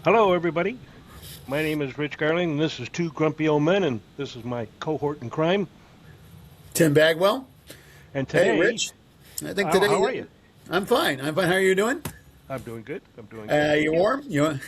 Hello, everybody. My name is Rich Garling, and this is Two Grumpy Old Men, and this is my cohort in crime. Tim Bagwell. And Hey, today, Rich. I think how today are you? I'm fine. I'm fine. How are you doing? I'm doing good. I'm doing good. You warm? You?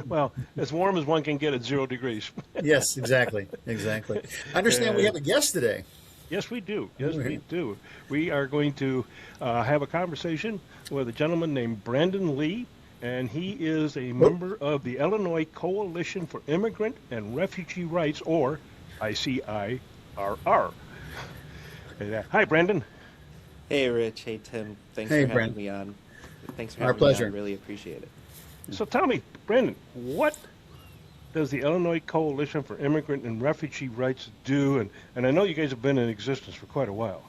Well, as warm as one can get at 0 degrees. Yes, exactly, exactly. I understand we uh, have a guest today. yes, we do. Yes, we Oh, do. We are going to have a conversation with a gentleman named Brandon Lee, and he is a oh, member of the Illinois Coalition for Immigrant and Refugee Rights, or ICIRR. Hi, Brandon. Hey, Rich. Hey, Tim. Thanks hey, for having Brent. me on. Thanks for Our having me on. pleasure. Really appreciate it. So tell me, Brandon, what does the Illinois Coalition for Immigrant and Refugee Rights do? And I know you guys have been in existence for quite a while.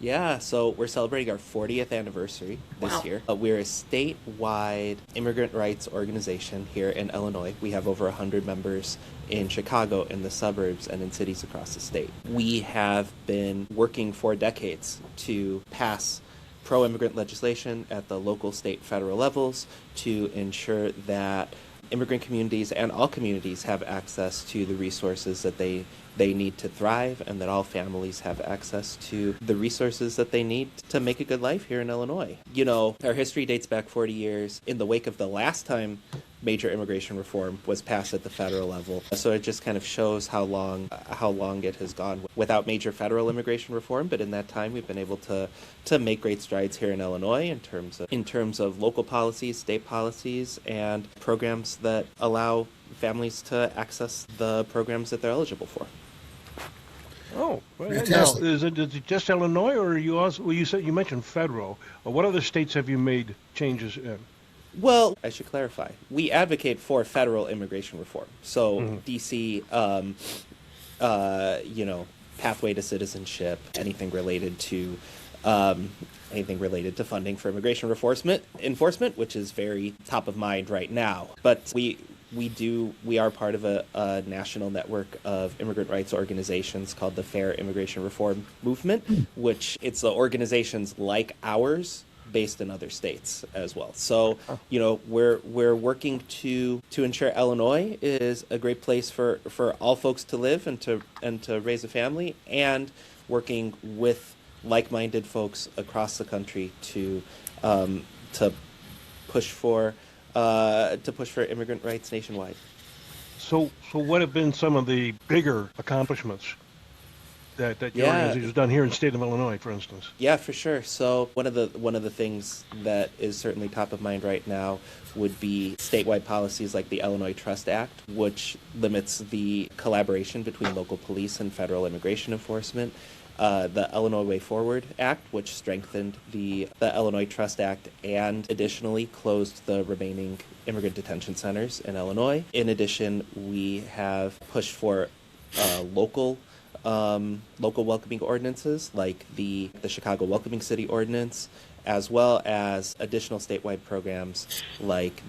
Yeah, so we're celebrating our 40th anniversary this Wow. year. We're a statewide immigrant rights organization here in Illinois. We have over 100 members in Chicago, in the suburbs, and in cities across the state. We have been working for decades to pass pro-immigrant legislation at the local, state, federal levels to ensure that immigrant communities and all communities have access to the resources that they need to thrive, and that all families have access to the resources that they need to make a good life here in Illinois. You know, our history dates back 40 years in the wake of the last time major immigration reform was passed at the federal level. So it just kind of shows how long it has gone without major federal immigration reform. But in that time, we've been able to make great strides here in Illinois in terms of local policies, state policies, and programs that allow families to access the programs that they're eligible for. Oh, well, now Fantastic. is it just Illinois, or are you also? Well, you mentioned federal. What other states have you made changes in? Well, I should clarify. We advocate for federal immigration reform. So Hmm. DC, pathway to citizenship, um, anything related to funding for immigration enforcement, which is very top of mind right now. But we are part of a national network of immigrant rights organizations called the Fair Immigration Reform Movement, which it's the organizations like ours based in other states as well. So, we're working to ensure Illinois is a great place for all folks to live and to raise a family, and working with like-minded folks across the country to push for immigrant rights nationwide. So what have been some of the bigger accomplishments that your Yeah, organization has done here in the state of Illinois, for instance? Yeah, for sure. So one of the things that is certainly top of mind right now would be statewide policies like the Illinois Trust Act, which limits the collaboration between local police and federal immigration enforcement. The Illinois Way Forward Act, which strengthened the Illinois Trust Act and additionally closed the remaining immigrant detention centers in Illinois. In addition, we have pushed for local welcoming ordinances like the Chicago Welcoming City Ordinance, as well as additional statewide programs like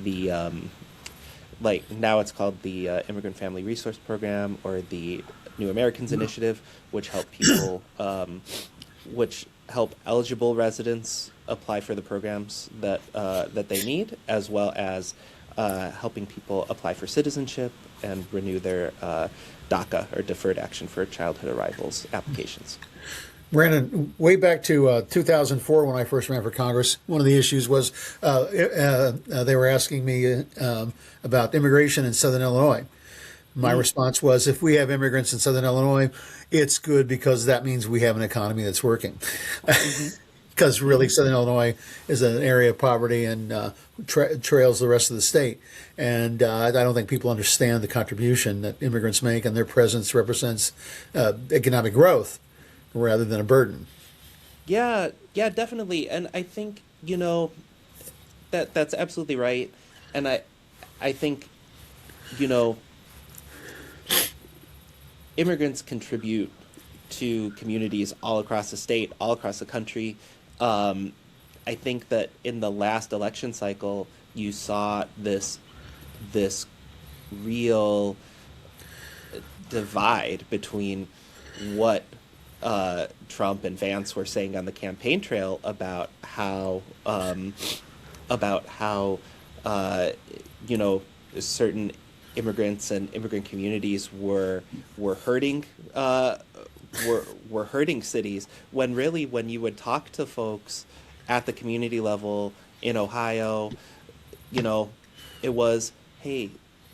now it's called the Immigrant Family Resource Program, or the New Americans Initiative, which help eligible residents apply for the programs that they need, as well as helping people apply for citizenship and renew their DACA, or Deferred Action for Childhood Arrivals, applications. Brandon, way back to 2004 when I first ran for Congress, one of the issues was they were asking me about immigration in Southern Illinois. My response was, if we have immigrants in Southern Illinois, it's good because that means we have an economy that's working. Because really, Southern Illinois is an area of poverty and trails the rest of the state. And I don't think people understand the contribution that immigrants make, and their presence represents economic growth rather than a burden. Yeah, yeah, definitely. And I think, that's absolutely right. And I think, you know, immigrants contribute to communities all across the state, all across the country. I think that in the last election cycle, you saw this real divide between what Trump and Vance were saying on the campaign trail about how you know, certain immigrants and immigrant communities were hurting were hurting cities, when really, when you would talk to folks at the community level in Ohio, you know, it was, hey,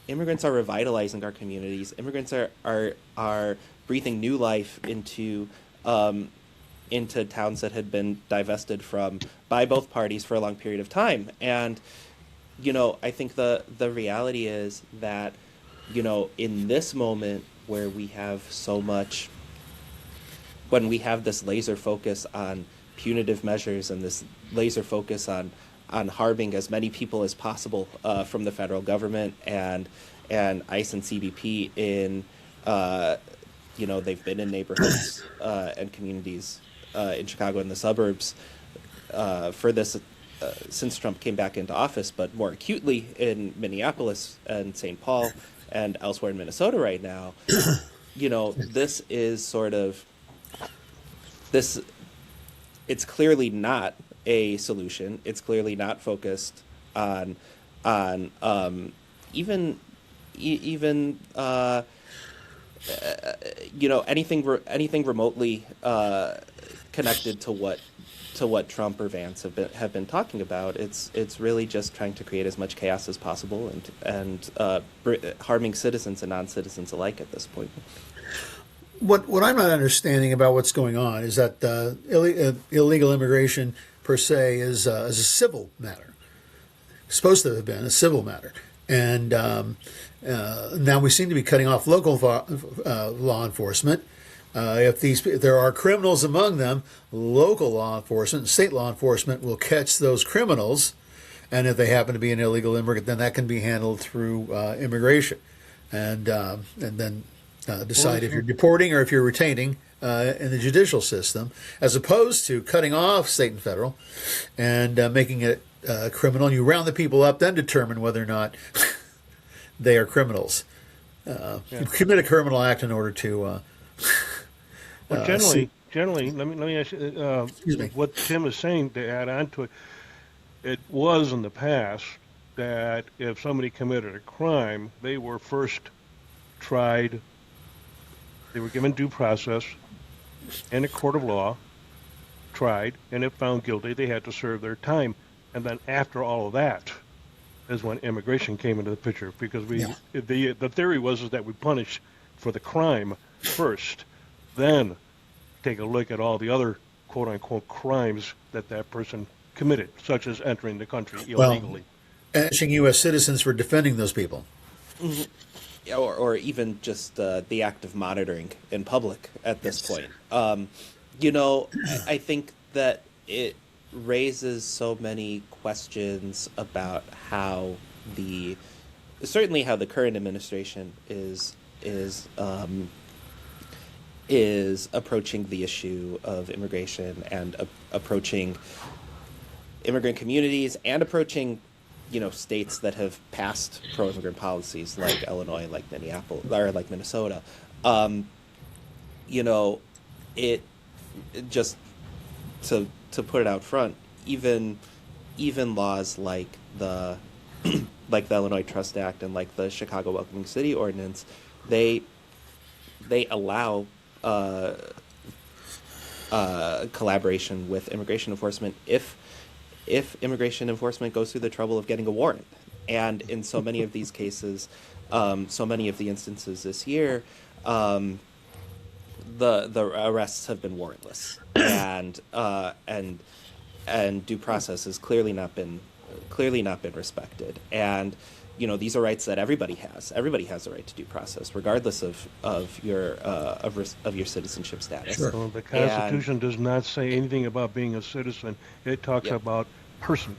immigrants are revitalizing our communities. Immigrants are breathing new life into towns that had been divested from by both parties for a long period of time. And, you know, I think the reality is that, you know, in this moment where we have so much, when we have this laser focus on punitive measures and this laser focus on harming as many people as possible from the federal government and ICE and CBP in, you know, they've been in neighborhoods and communities in Chicago and the suburbs for this since Trump came back into office, but more acutely in Minneapolis and St. Paul and elsewhere in Minnesota right now. You know, this is sort of this. It's clearly not a solution. It's clearly not focused on even you know, anything remotely connected to what Trump or Vance have been talking about. It's really just trying to create as much chaos as possible and harming citizens and non-citizens alike at this point. What I'm not understanding about what's going on is that illegal immigration per se is a civil matter. It's supposed to have been a civil matter, and now we seem to be cutting off local law enforcement. If there are criminals among them, local law enforcement, state law enforcement will catch those criminals, and if they happen to be an illegal immigrant, then that can be handled through immigration, and then decide if you're deporting or if you're retaining in the judicial system, as opposed to cutting off state and federal and making it criminal. And you round the people up, then determine whether or not they are criminals. You commit a criminal act in order to. Well, generally, let me ask you, what Tim is saying, to add on to it, it was in the past that if somebody committed a crime, they were first tried, they were given due process in a court of law, tried, and if found guilty, they had to serve their time. And then after all of that is when immigration came into the picture, because the theory was that we punish for the crime first, then take a look at all the other quote-unquote crimes that person committed, such as entering the country illegally. Punishing U.S. citizens for defending those people. Mm-hmm. Or even just the act of monitoring in public at this point. You know, I think that it raises so many questions about how certainly how the current administration is approaching the issue of immigration and approaching immigrant communities and approaching, you know, states that have passed pro-immigrant policies like Illinois, like Minneapolis, or like Minnesota. You know, it just to put it out front, even laws like the like the Illinois Trust Act and like the Chicago Welcoming City Ordinance, they allow collaboration with immigration enforcement if immigration enforcement goes through the trouble of getting a warrant. And in so many of these cases, so many of the instances this year, the arrests have been warrantless, and due process has clearly not been respected. And you know, these are rights that everybody has. Everybody has a right to due process, regardless of your citizenship status. Sure. Well, the Constitution does not say anything about being a citizen. It talks about person.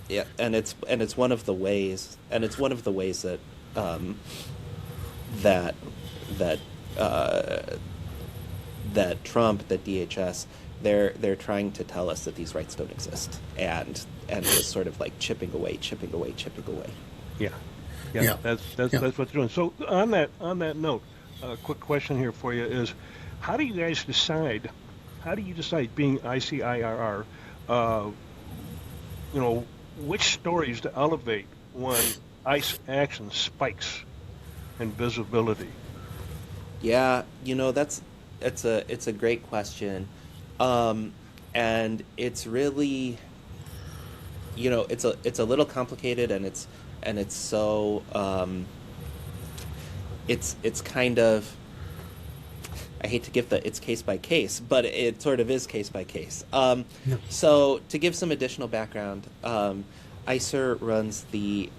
Yeah, and it's one of the ways, that that Trump, that DHS, they're trying to tell us that these rights don't exist, and just sort of like chipping away. Yeah. That's what they're doing. So on that note, a quick question here for you is, how do you guys decide? How do you decide, being ICIRR, you know, which stories to elevate when ICE action spikes in visibility? Yeah, it's a great question, and it's really, it's a little complicated, and it's so it's kind of, I hate to give it's case by case, but it sort of is case by case. So to give some additional background, ICIRR runs the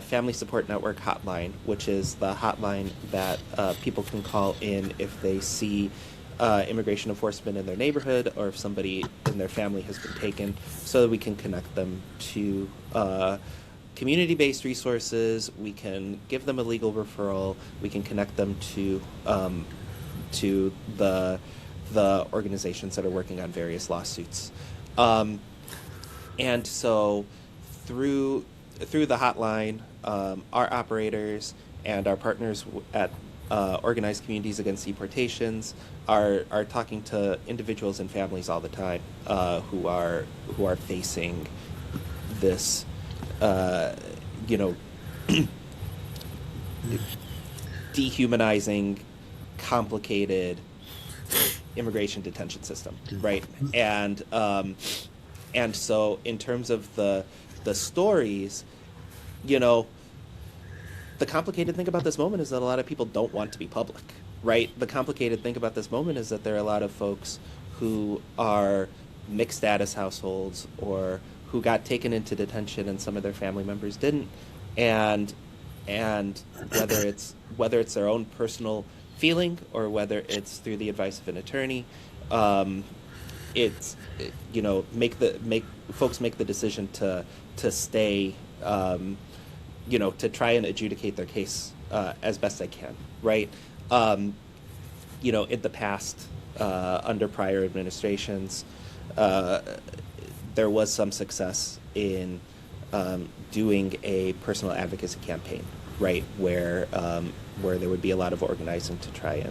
Family Support Network hotline, which is the hotline that people can call in if they see immigration enforcement in their neighborhood, or if somebody in their family has been taken, so that we can connect them to community-based resources. We can give them a legal referral. We can connect them to the organizations that are working on various lawsuits. And so through the hotline, our operators and our partners at Organized Communities Against Deportations are talking to individuals and families all the time who are facing this, dehumanizing, complicated immigration detention system, right? And so in terms of the stories, the complicated thing about this moment is that a lot of people don't want to be public, right? The complicated thing about this moment is that there are a lot of folks who are mixed status households, or who got taken into detention and some of their family members didn't, and whether it's their own personal feeling, or whether it's through the advice of an attorney, folks make the decision to stay, to try and adjudicate their case as best they can, right? In the past, under prior administrations, there was some success in doing a personal advocacy campaign, right, where there would be a lot of organizing to try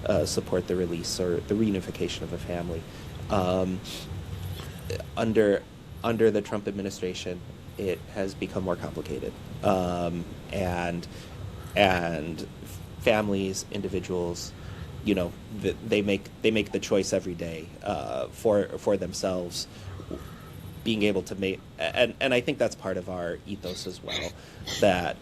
and support the release or the reunification of a family. Under the Trump administration, it has become more complicated, and families, individuals, they make the choice every day for themselves, being able to make, and I think that's part of our ethos as well, that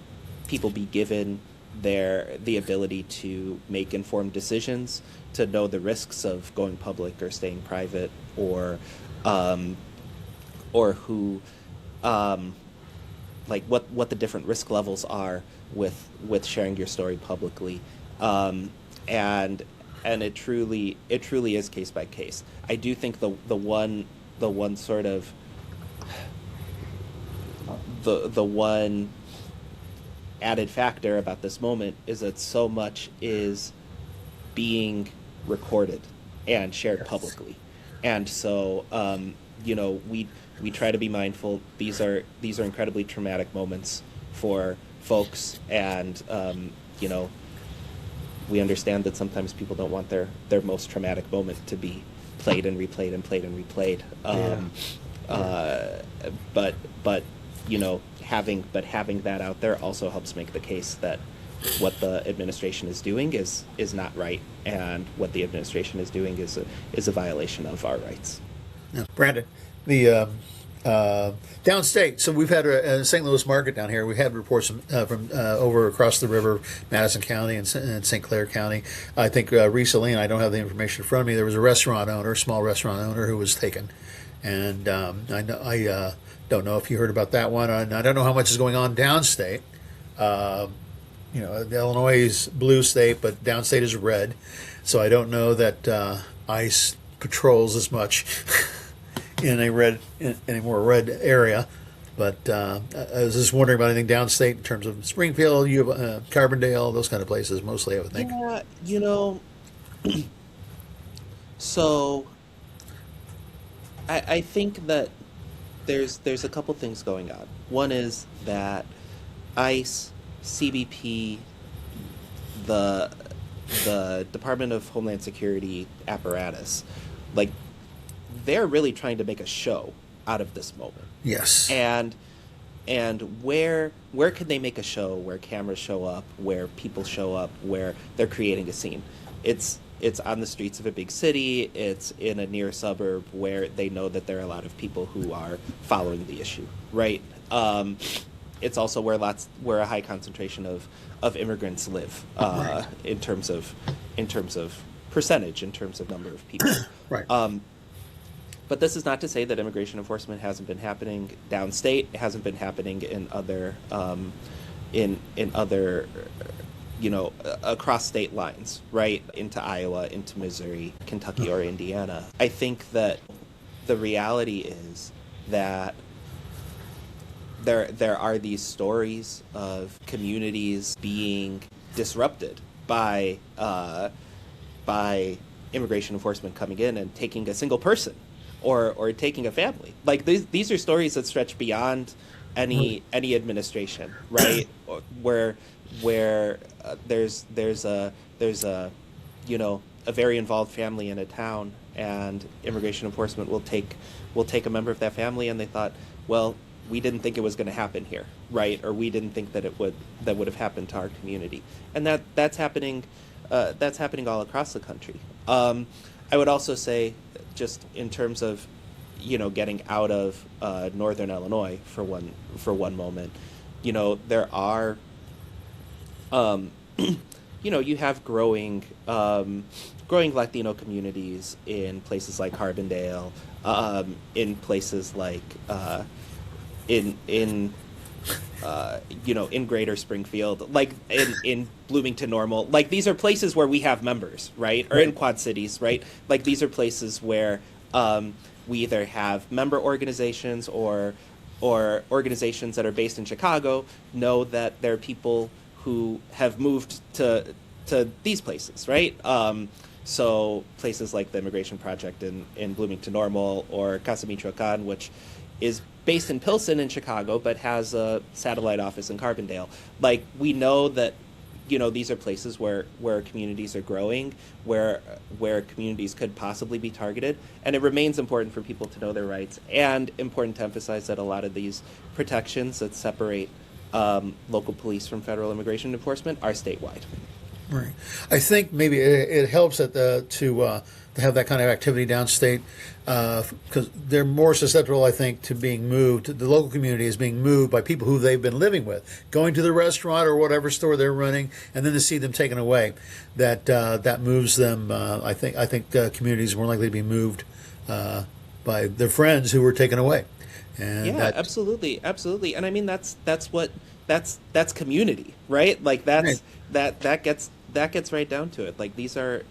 people be given the ability to make informed decisions, to know the risks of going public or staying private, or who, like what the different risk levels are with sharing your story publicly, and it truly is case by case. I do think the one sort of the one added factor about this moment is that so much is being recorded and shared publicly, and so we try to be mindful. These are incredibly traumatic moments for folks, and we understand that sometimes people don't want their most traumatic moment to be played and replayed and played and replayed. But having that out there also helps make the case that what the administration is doing is not right, and what the administration is doing is a violation of our rights. Yeah. Brandon, the downstate. So we've had a St. Louis market down here. We had reports from over across the river, Madison County and St. Clair County. I think recently, and I don't have the information in front of me, there was a small restaurant owner who was taken. And I don't know if you heard about that one. And I don't know how much is going on downstate. Illinois is blue state, but downstate is red. So I don't know that ICE patrols as much in a more red area. But I was just wondering about anything downstate in terms of Springfield, Carbondale, those kind of places mostly, I would think. Yeah, so I think that there's a couple things going on. One is that ICE, CBP, the Department of Homeland Security apparatus, like, they're really trying to make a show out of this moment. Yes. And and where can they make a show where cameras show up, where people show up, where they're creating a scene? It's on the streets of a big city. It's in a near suburb where they know that there are a lot of people who are following the issue, right? It's also where a high concentration of immigrants live, Right. in terms of percentage, in terms of number of people. Right. But this is not to say that immigration enforcement hasn't been happening downstate. It hasn't been happening in other, in other, across state lines, right? Into Iowa, into Missouri, Kentucky, or Indiana. I think that the reality is that there are these stories of communities being disrupted by immigration enforcement coming in and taking a single person or taking a family. Like these are stories that stretch beyond any administration, right? where there's a very involved family in a town, and immigration enforcement will take a member of that family, and they thought, well, we didn't think it was going to happen here, right? Or we didn't think that would have happened to our community, and that's happening all across the country. I would also say, just in terms of, getting out of northern Illinois for one moment, there are, you have growing Latino communities in places like Carbondale, in places like in Greater Springfield, like in Bloomington Normal. Like, these are places where we have members, right? Or in Quad Cities, right? Like, these are places where we either have member organizations or organizations that are based in Chicago know that there are people who have moved to these places, right? So places like the Immigration Project in Bloomington Normal, or Casa Michoacan, which is based in Pilsen in Chicago, but has a satellite office in Carbondale. Like, we know that, these are places where communities are growing, where communities could possibly be targeted, and it remains important for people to know their rights, and important to emphasize that a lot of these protections that separate local police from federal immigration enforcement are statewide. Right. I think maybe it helps to have that kind of activity downstate, because they're more susceptible, I think, to being moved. The local community is being moved by people who they've been living with, going to the restaurant or whatever store they're running, and then to see them taken away. That moves them. I think communities are more likely to be moved by their friends who were taken away. And absolutely. And I mean, that's community, right? Like, that's right. that gets right down to it. Like, these are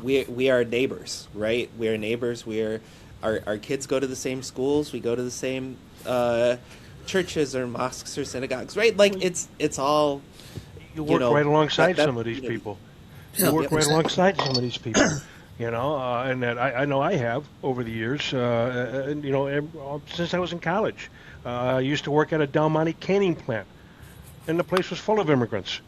we are neighbors, right? We are neighbors. Our kids go to the same schools. We go to the same churches or mosques or synagogues, right? Like, it's all. You work right alongside some of these people. You work right alongside some of these people. And that I know I have over the years. Since I was in college, I used to work at a Del Monte canning plant, and the place was full of immigrants.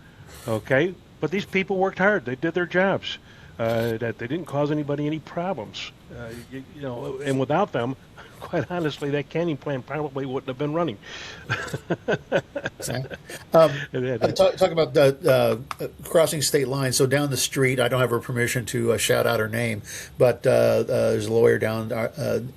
Okay, but these people worked hard. They did their jobs. That they didn't cause anybody any problems. And without them, quite honestly, that canning plant probably wouldn't have been running. Talk about crossing state lines. So down the street, I don't have her permission to shout out her name, but there's a lawyer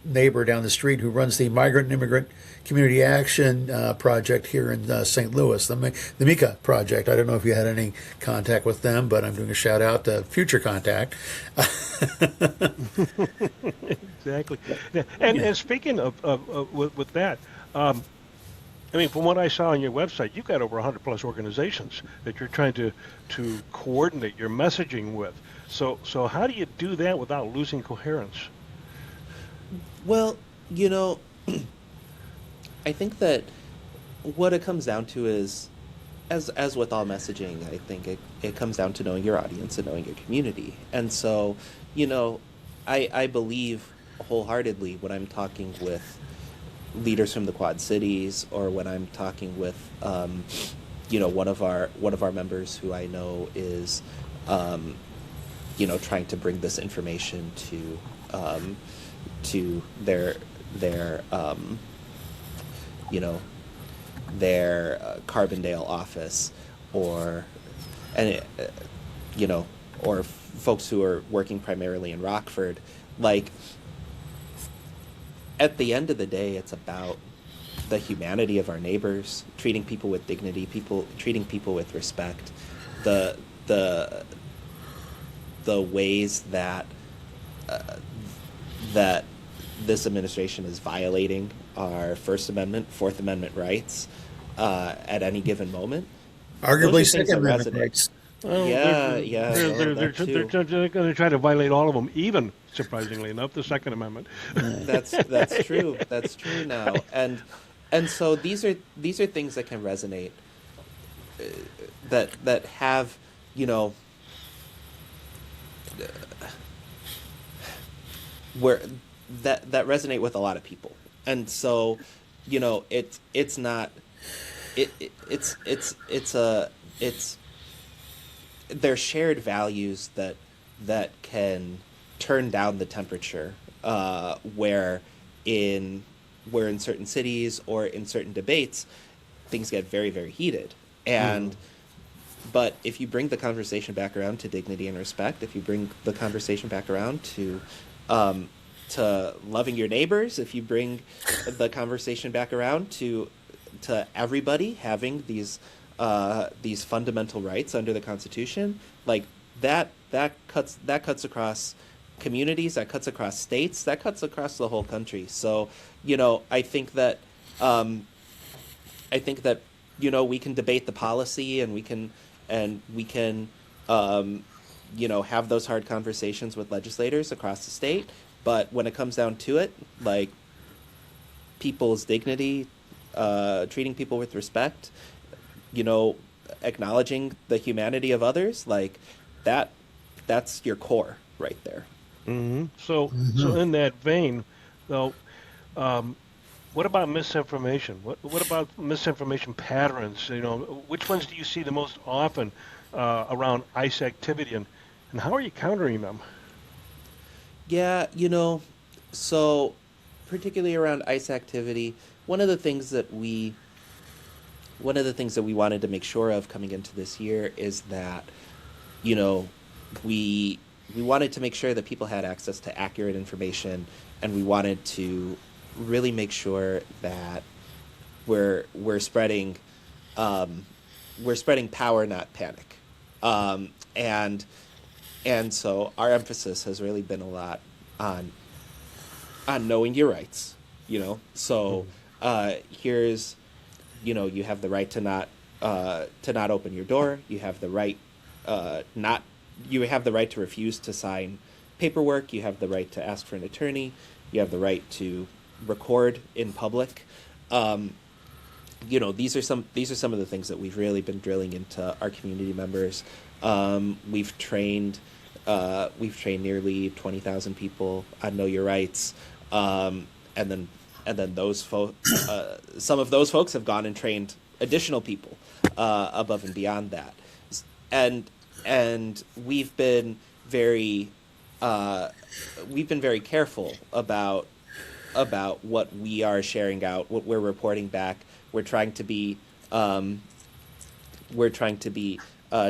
neighbor down the street who runs the Migrant and Immigrant Community Action Project here in St. Louis, the MICA Project. I don't know if you had any contact with them, but I'm doing a shout out to future contact. Exactly. And speaking of with that, I mean, from what I saw on your website, you've got over 100 plus organizations that you're trying to coordinate your messaging with. So how do you do that without losing coherence? Well, I think that what it comes down to is, as with all messaging, I think it comes down to knowing your audience and knowing your community. And so, I believe wholeheartedly when I'm talking with leaders from the Quad Cities, or when I'm talking with, one of our members who I know is, trying to bring this information to their you know, their Carbondale office, or and you know, or folks who are working primarily in Rockford. Like, at the end of the day, it's about the humanity of our neighbors, treating people with dignity, treating people with respect, the the the ways that that this administration is violating our First Amendment, Fourth Amendment rights at any given moment. Those Arguably are things Second that Amendment resonate. rights. Well, Yeah, well, that too. they're going to try to violate all of them, even surprisingly enough, the Second Amendment. That's true. That's true now, and so these are things that can resonate, that have, you know, where that resonate with a lot of people, and so, you know, it's not it's they're shared values that can turn down the temperature, where in certain cities or in certain debates things get very, very heated. And but if you bring the conversation back around to dignity and respect, if you bring the conversation back around to loving your neighbors, if you bring the conversation back around to everybody having these fundamental rights under the Constitution, like that cuts across communities, that cuts across states, that cuts across the whole country. So, you know, I think that you know, we can debate the policy, and we can you know, have those hard conversations with legislators across the state, but when it comes down to it, like, people's dignity, treating people with respect, you know, acknowledging the humanity of others, like, that's your core right there. So in that vein, though, what about misinformation? What about misinformation patterns? You know, which ones do you see the most often around ICE activity, and how are you countering them? Yeah, you know, so particularly around ICE activity, one of the things that we wanted to make sure of coming into this year is that, you know, we wanted to make sure that people had access to accurate information, and we wanted to really make sure that we're spreading power, not panic, and so our emphasis has really been a lot on knowing your rights. You know, so here's, you know, you have the right to not open your door. You have the right not you have the right to refuse to sign paperwork. You have the right to ask for an attorney. You have the right to record in public. You know, these are some of the things that we've really been drilling into our community members. We've trained nearly 20,000 people on Know Your Rights, and then those some of those folks have gone and trained additional people above and beyond that, and we've been very careful about what we are sharing out, what we're reporting back. We're trying to be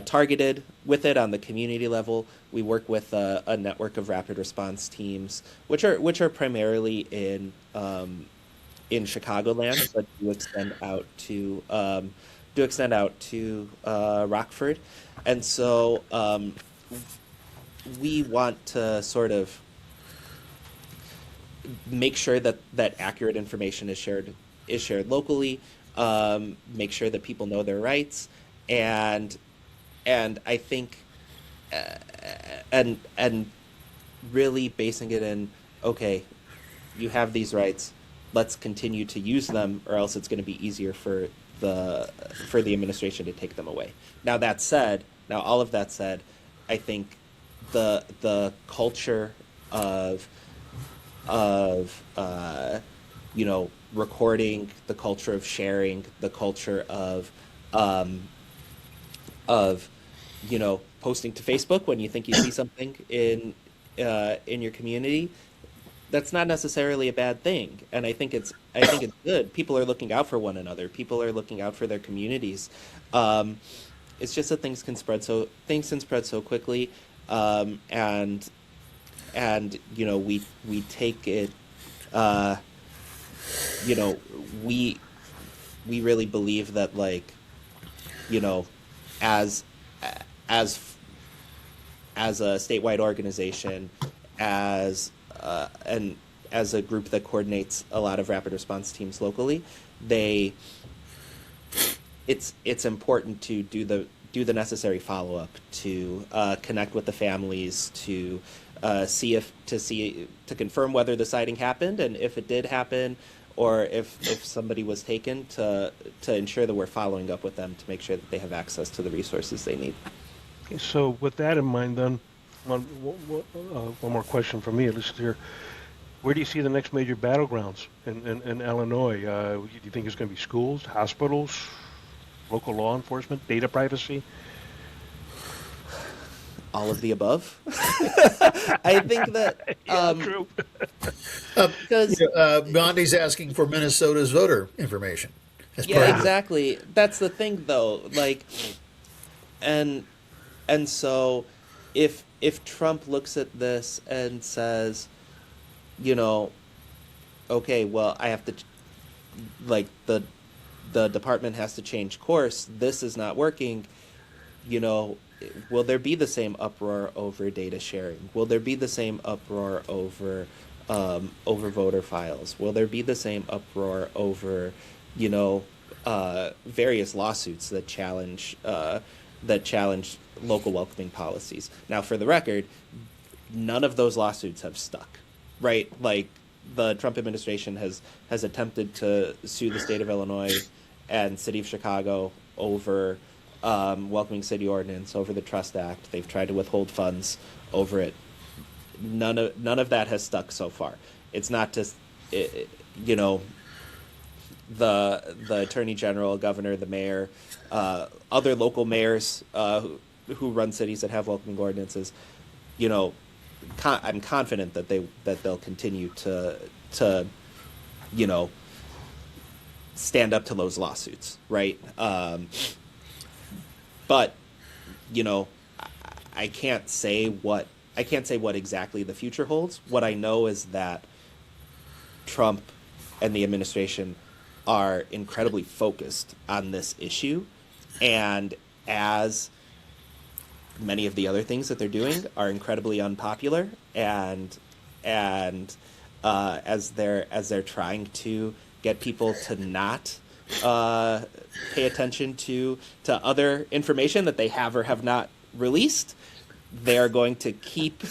targeted with it on the community level. We work with a network of rapid response teams, which are primarily in Chicagoland, but do extend out to Rockford, and so we want to sort of make sure that accurate information is shared locally, make sure that people know their rights, and I think and really basing it in, okay, you have these rights, let's continue to use them, or else it's going to be easier for the administration to take them away. Now all of that said, I think the culture of you know, recording, the culture of sharing, the culture of you know, posting to Facebook when you think you see something in your community, that's not necessarily a bad thing, and I think it's good. People are looking out for one another. People are looking out for their communities. Um, it's just that things can spread so quickly, and we take it. Uh, you know, we we really believe that, like, you know, as as as a statewide organization, as and as a group that coordinates a lot of rapid response teams locally, they it's important to do the necessary follow up, to connect with the families, to to confirm whether the sighting happened, and if it did happen, or if somebody was taken, to ensure that we're following up with them to make sure that they have access to the resources they need. Okay, so with that in mind, then, one more question for me, at least here. Where do you see the next major battlegrounds in Illinois? Do you think it's going to be schools, hospitals, local law enforcement, data privacy? All of the above. I think that Yeah, true. because Gandhi's asking for Minnesota's voter information as part yeah, of it. exactly. That's the thing, though. Like, and and so if Trump looks at this and says, you know, okay, well, I have to, like, the department has to change course. This is not working. You know, will there be the same uproar over data sharing? Will there be the same uproar over voter files? Will there be the same uproar over, you know, various lawsuits that challenge local welcoming policies? Now, for the record, none of those lawsuits have stuck, right? Like, the Trump administration has attempted to sue the state of Illinois and city of Chicago over welcoming city ordinance, over the Trust Act. They've tried to withhold funds over it. None of that has stuck so far. It's not just you know, the attorney general, governor, the mayor, other local mayors who run cities that have welcoming ordinances. You know, I'm confident that they'll continue to you know, stand up to those lawsuits, right? But, you know, I can't say what exactly the future holds. What I know is that Trump and the administration are incredibly focused on this issue, and as many of the other things that they're doing are incredibly unpopular, and as they're trying to get people to not pay attention to other information that they have or have not released, they're going to keep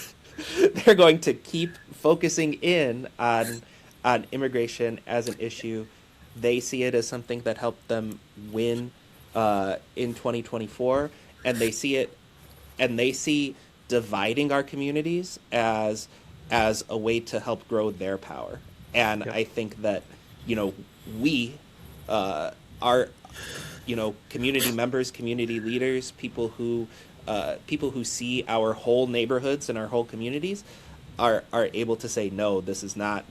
focusing in on immigration as an issue. They see it as something that helped them win in 2024, and they see dividing our communities as a way to help grow their power. And Yep. I think that, you know, we are, you know, community members, community leaders, people who see our whole neighborhoods and our whole communities are able to say, no, this is not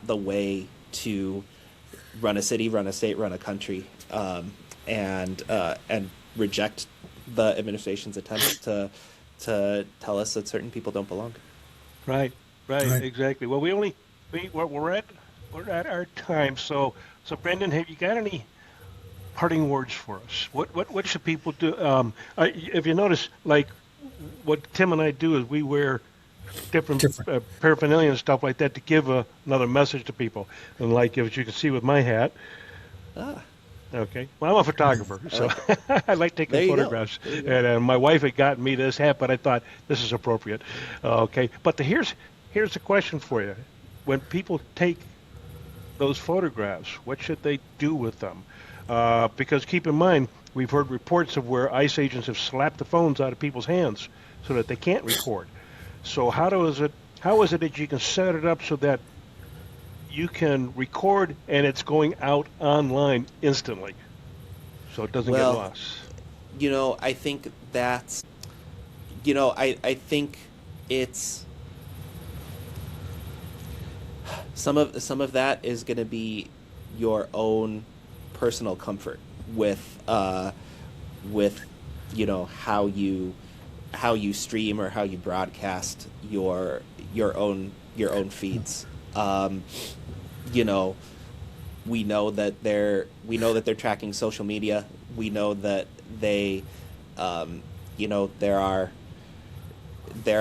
the way to run a city, run a state, run a country, and reject the administration's attempts to tell us that certain people don't belong. Right, Right. exactly. Well, we're at our time. So Brendan, have you got any parting words for us? What should people do? If you notice, like, what Tim and I do is we wear different paraphernalia and stuff like that to give another message to people. And like, as you can see with my hat, Ah, okay. Well, I'm a photographer, so I like taking there you go. photographs. There you go. And my wife had gotten me this hat, but I thought this is appropriate. Okay. But here's the question for you: when people take those photographs, what should they do with them? Because keep in mind, we've heard reports of where ICE agents have slapped the phones out of people's hands so that they can't record. So how is it that you can set it up so that you can record and it's going out online instantly, so it doesn't get Well, lost? you know, I think that's, you know, I think it's some of that is going to be your own personal comfort with how you stream or how you broadcast your own feeds. You know, we know that they're tracking social media. We know that they, there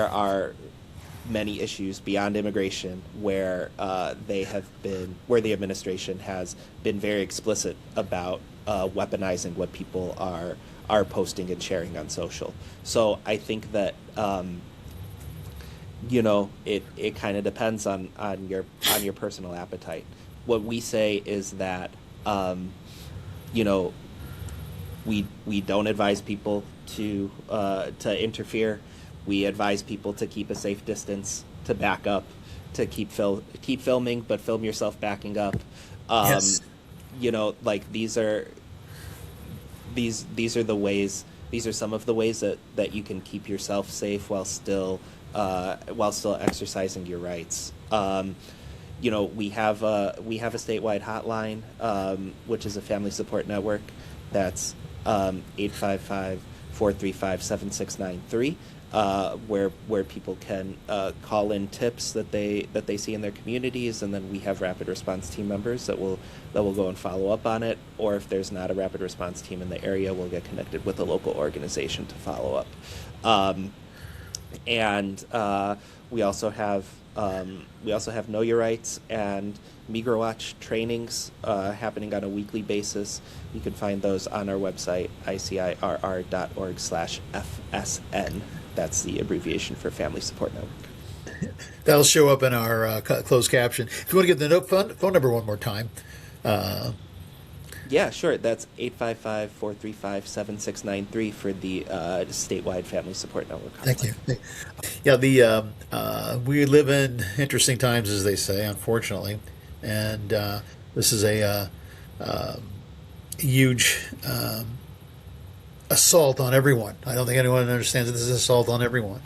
are many issues beyond immigration where where the administration has been very explicit about weaponizing what people are posting and sharing on social. So I think that it kind of depends on your personal appetite. What we say is that we don't advise people to interfere. We advise people to keep a safe distance, to back up, to keep filming, but film yourself backing up. Yes. Like these are the ways. These are some of the ways that you can keep yourself safe while still exercising your rights. We have a statewide hotline, which is a family support network. That's 855-435-7693, where people can call in tips that they see in their communities, and then we have rapid response team members that will go and follow up on it. Or if there's not a rapid response team in the area, we'll get connected with a local organization to follow up. And we also have Know Your Rights and Migrant Watch trainings happening on a weekly basis. You can find those on our website, icirr.org/FSN. That's the abbreviation for Family Support Network. That'll show up in our closed caption. If you want to give the phone number one more time. Yeah, sure. That's 855-435-7693 for the statewide Family Support Network. Thank you. Yeah, we live in interesting times, as they say, unfortunately, and this is a huge assault on everyone. I don't think anyone understands that this is an assault on everyone.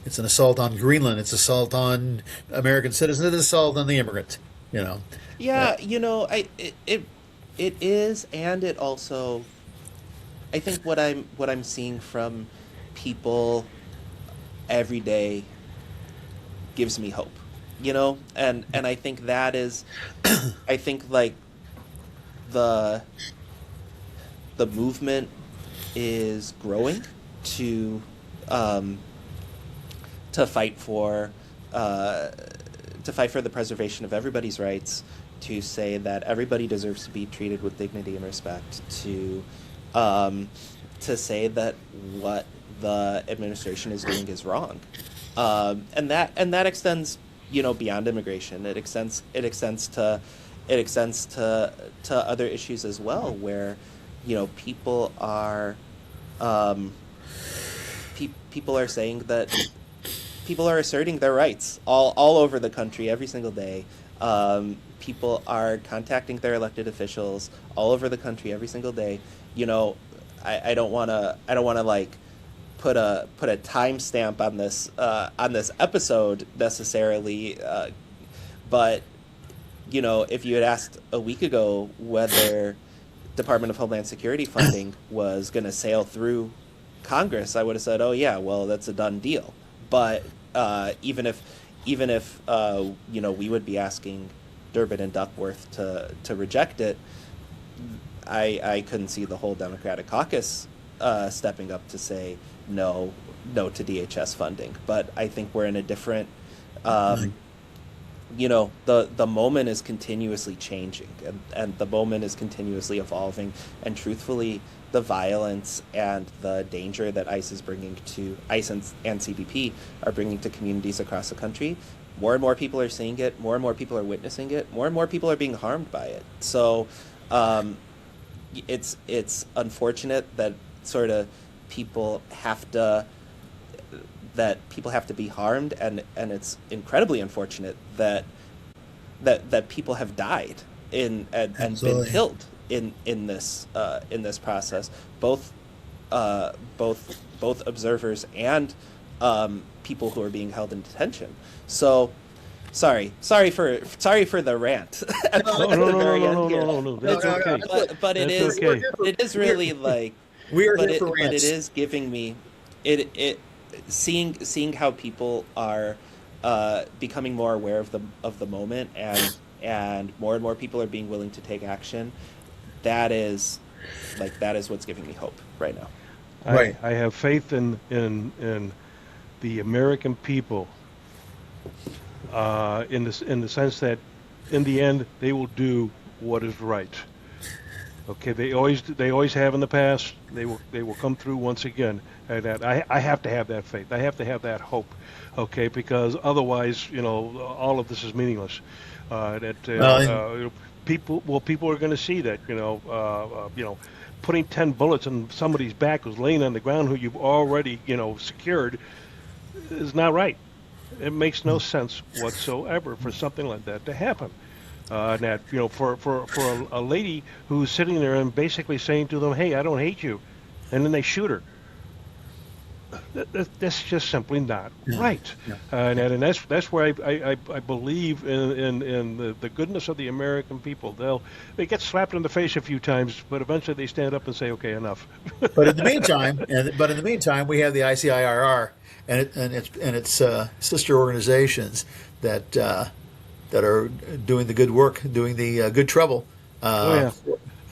It's an assault on Greenland. It's an assault on American citizens. It's an assault on the immigrant. Yeah, it is, and it also, I think what I'm seeing from people every day gives me hope, and I think that is, I think like the movement is growing to fight for the preservation of everybody's rights, to say that everybody deserves to be treated with dignity and respect, to say that what the administration is doing is wrong, and that extends beyond immigration. It extends to other issues as well, where people are people are saying that people are asserting their rights all over the country every single day. People are contacting their elected officials all over the country every single day. I don't want to like put a timestamp on this episode necessarily, but if you had asked a week ago whether Department of Homeland Security funding was going to sail through Congress, I would have said, oh yeah, well, that's a done deal. But even if we would be asking Durbin and Duckworth to reject it, I couldn't see the whole Democratic caucus stepping up to say no to DHS funding. But I think we're in a different, the moment is continuously changing, and the moment is continuously evolving, and truthfully, the violence and the danger that ICE and CBP are bringing to communities across the country, more and more people are seeing it, more and more people are witnessing it, more and more people are being harmed by it. So it's unfortunate that sort of people have to be harmed, and it's incredibly unfortunate that people have died and been killed in this process, both observers and people who are being held in detention. So sorry for the rant. At No, the no, no, no, very no, end no, here. no, no. That's No, no, okay. But it That's is okay. it is really like, We are but here for but it rants. is giving me it seeing how people are becoming more aware of the moment, and more people are being willing to take action. That is what's giving me hope right now. Right. I have faith in the American people, in the sense that in the end they will do what is right. Okay, they always have in the past. They will come through once again. And that I have to have that faith. I have to have that hope. Okay, because otherwise, all of this is meaningless. Well, and People are going to see that, putting 10 bullets in somebody's back who's laying on the ground who you've already, secured is not right. It makes no sense whatsoever for something like that to happen. That for a lady who's sitting there and basically saying to them, "Hey, I don't hate you," and then they shoot her. That's just simply not right. yeah. And that's where I believe in the goodness of the American people. They get slapped in the face a few times, but eventually they stand up and say, "Okay, enough." But in the meantime, we have the ICIRR and its sister organizations that are doing the good work, doing the good trouble. Oh yeah.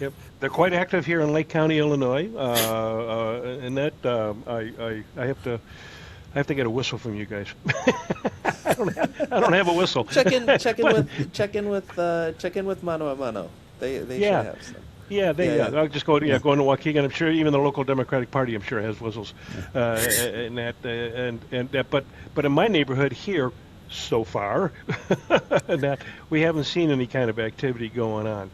Yep, they're quite active here in Lake County, Illinois, and that I have to get a whistle from you guys. I don't have a whistle. Check in with Mano a Mano. They should Yeah. have some. Yeah. I'll just go to Waukegan. I'm sure even the local Democratic Party, I'm sure, has whistles, but in my neighborhood here, so far, that we haven't seen any kind of activity going on.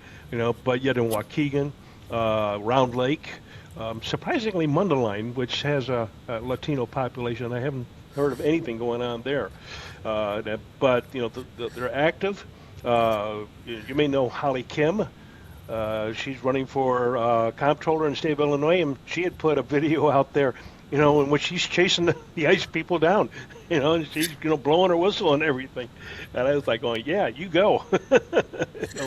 But yet in Waukegan, Round Lake, surprisingly Mundelein, which has a Latino population, I haven't heard of anything going on there. But they're active. You may know Holly Kim. She's running for comptroller in the state of Illinois, and she had put a video out there, in which she's chasing the ICE people down, and she's, blowing her whistle and everything. And I was like going, yeah, you go.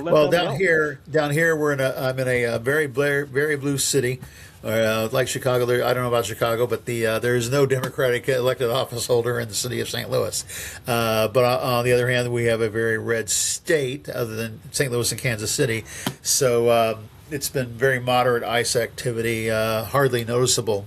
Well, down here, I'm in a very blue city, like Chicago. I don't know about Chicago, but there is no Democratic elected office holder in the city of St. Louis. But on the other hand, we have a very red state, other than St. Louis and Kansas City. So it's been very moderate ICE activity, hardly noticeable,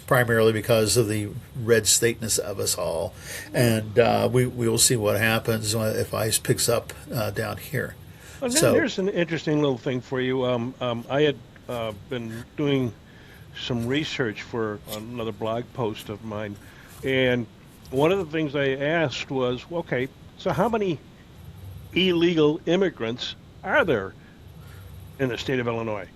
primarily because of the red stateness of us all. And we will see what happens if ICE picks up down here. Well, So here's an interesting little thing for you. I had been doing some research for another blog post of mine, and one of the things I asked was, okay, so how many illegal immigrants are there in the state of Illinois,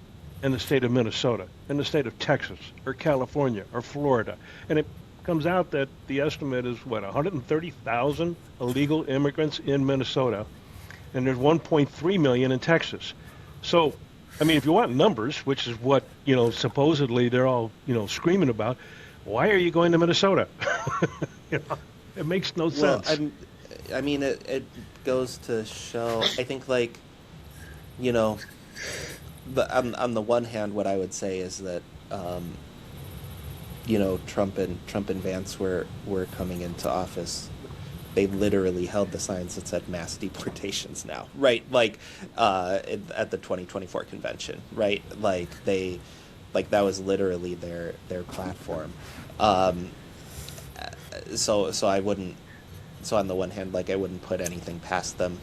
in the state of Minnesota, in the state of Texas, or California, or Florida? And it comes out that the estimate is, 130,000 illegal immigrants in Minnesota, and there's 1.3 million in Texas. So, I mean, if you want numbers, which is what, supposedly they're all, screaming about, why are you going to Minnesota? It makes no sense. Well, I mean, it goes to show, I think, on the one hand, what I would say is that, Trump and Vance were coming into office. They literally held the signs that said mass deportations now, right? At the 2024 convention, right? That was literally their platform. So I wouldn't. So on the one hand, I wouldn't put anything past them.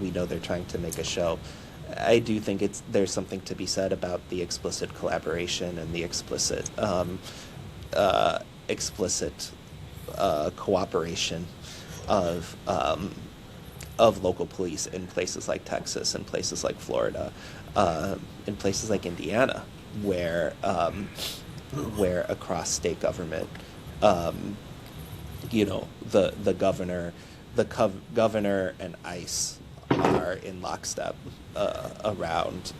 We know they're trying to make a show. I do think there's something to be said about the explicit collaboration and the explicit cooperation of local police in places like Texas and places like Florida, in places like Indiana, where across state government, the governor and ICE are in lockstep around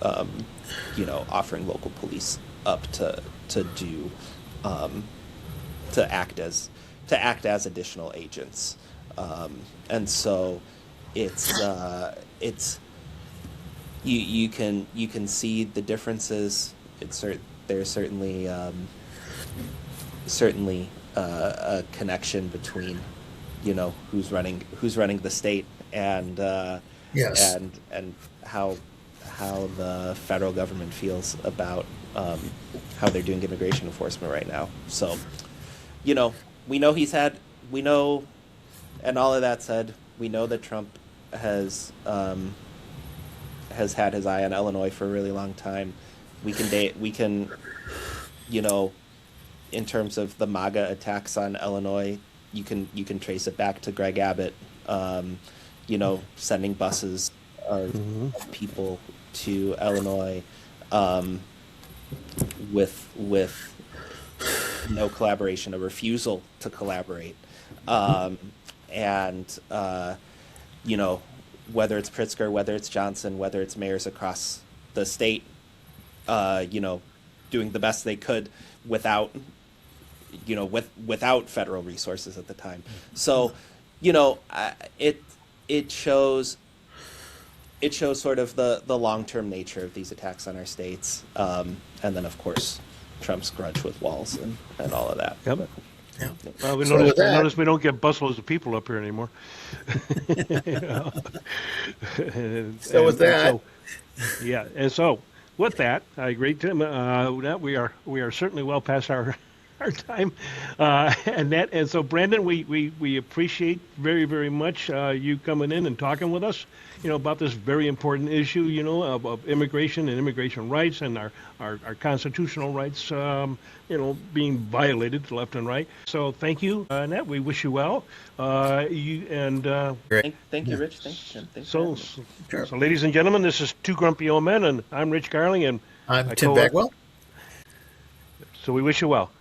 offering local police up to act as additional agents And so it's you can see the differences. There's certainly a connection between, who's running the state and Yes. and how the federal government feels about how they're doing immigration enforcement right now. So, we know, and all of that said, we know that Trump has had his eye on Illinois for a really long time. We can, in terms of the MAGA attacks on Illinois, you can trace it back to Greg Abbott, sending buses of people to Illinois with no collaboration, a refusal to collaborate, and whether it's Pritzker, whether it's Johnson, whether it's mayors across the state, doing the best they could without federal resources at the time. So, it shows sort of the long-term nature of these attacks on our states, and then of course Trump's grudge with walls and all of that. Yep. Yeah. Well, we So noticed, with that- we noticed we don't get busloads of people up here anymore. So with that- and so with that, I agree, Tim. That we are certainly well past our time, and so Brandon, we appreciate very, very much you coming in and talking with us, about this very important issue, of immigration and immigration rights and our constitutional rights, being violated left and right. So thank you, Annette. We wish you well. Thank you, Rich. Thanks, Tim. Thanks for having me. So, ladies and gentlemen, this is Two Grumpy Old Men, and I'm Rich Garling, and I'm my Tim co- Bagwell. So we wish you well.